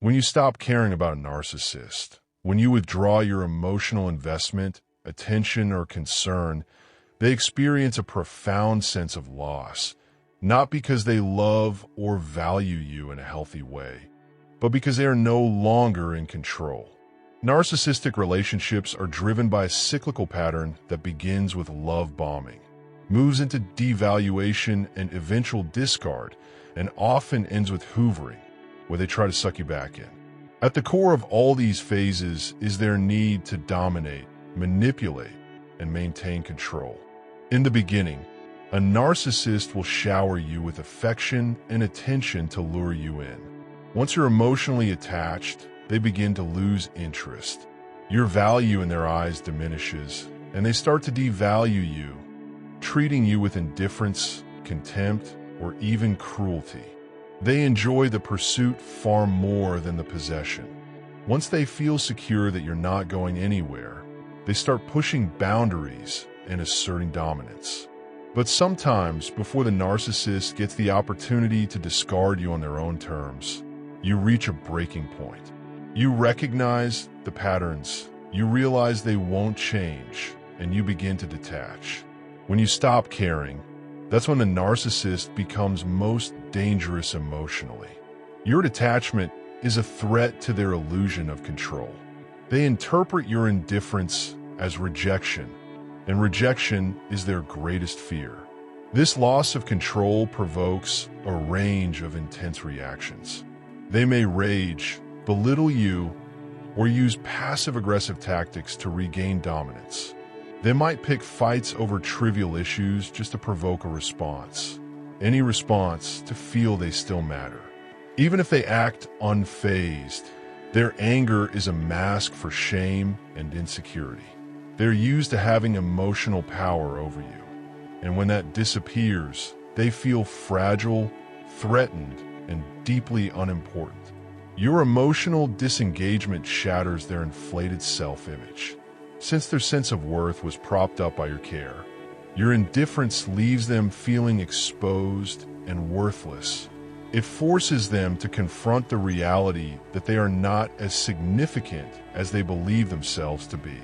When you stop caring about a narcissist, when you withdraw your emotional investment, attention, or concern, they experience a profound sense of loss, not because they love or value you in a healthy way, but because they are no longer in control. Narcissistic relationships are driven by a cyclical pattern that begins with love bombing, moves into devaluation and eventual discard, and often ends with hoovering, where they try to suck you back in. At the core of all these phases is their need to dominate, manipulate, and maintain control. In the beginning, a narcissist will shower you with affection and attention to lure you in. Once you're emotionally attached, they begin to lose interest. Your value in their eyes diminishes, and they start to devalue you, treating you with indifference, contempt, or even cruelty. They enjoy the pursuit far more than the possession. Once they feel secure that you're not going anywhere, they start pushing boundaries and asserting dominance. But sometimes, before the narcissist gets the opportunity to discard you on their own terms, you reach a breaking point. You recognize the patterns, you realize they won't change, and you begin to detach. When you stop caring, that's when the narcissist becomes most dangerous emotionally. Your detachment is a threat to their illusion of control. They interpret your indifference as rejection, and rejection is their greatest fear. This loss of control provokes a range of intense reactions. They may rage, belittle you, or use passive-aggressive tactics to regain dominance. They might pick fights over trivial issues just to provoke a response. Any response to feel they still matter. Even if they act unfazed, their anger is a mask for shame and insecurity. They're used to having emotional power over you. And when that disappears, they feel fragile, threatened, and deeply unimportant. Your emotional disengagement shatters their inflated self-image. Since their sense of worth was propped up by your care, your indifference leaves them feeling exposed and worthless. It forces them to confront the reality that they are not as significant as they believe themselves to be.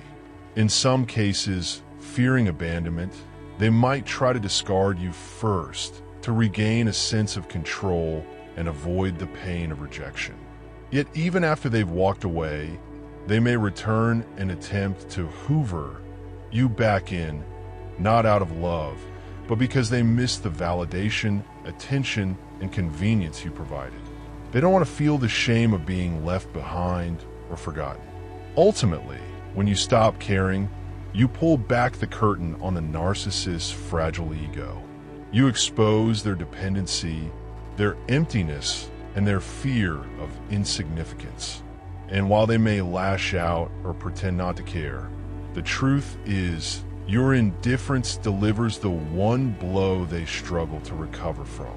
In some cases, fearing abandonment, they might try to discard you first to regain a sense of control and avoid the pain of rejection. Yet even after they've walked away, they may return and attempt to hoover you back in, not out of love, but because they miss the validation, attention, and convenience you provided. They don't want to feel the shame of being left behind or forgotten. Ultimately, when you stop caring, you pull back the curtain on the narcissist's fragile ego. You expose their dependency, their emptiness, and their fear of insignificance. And while they may lash out or pretend not to care, the truth is your indifference delivers the one blow they struggle to recover from.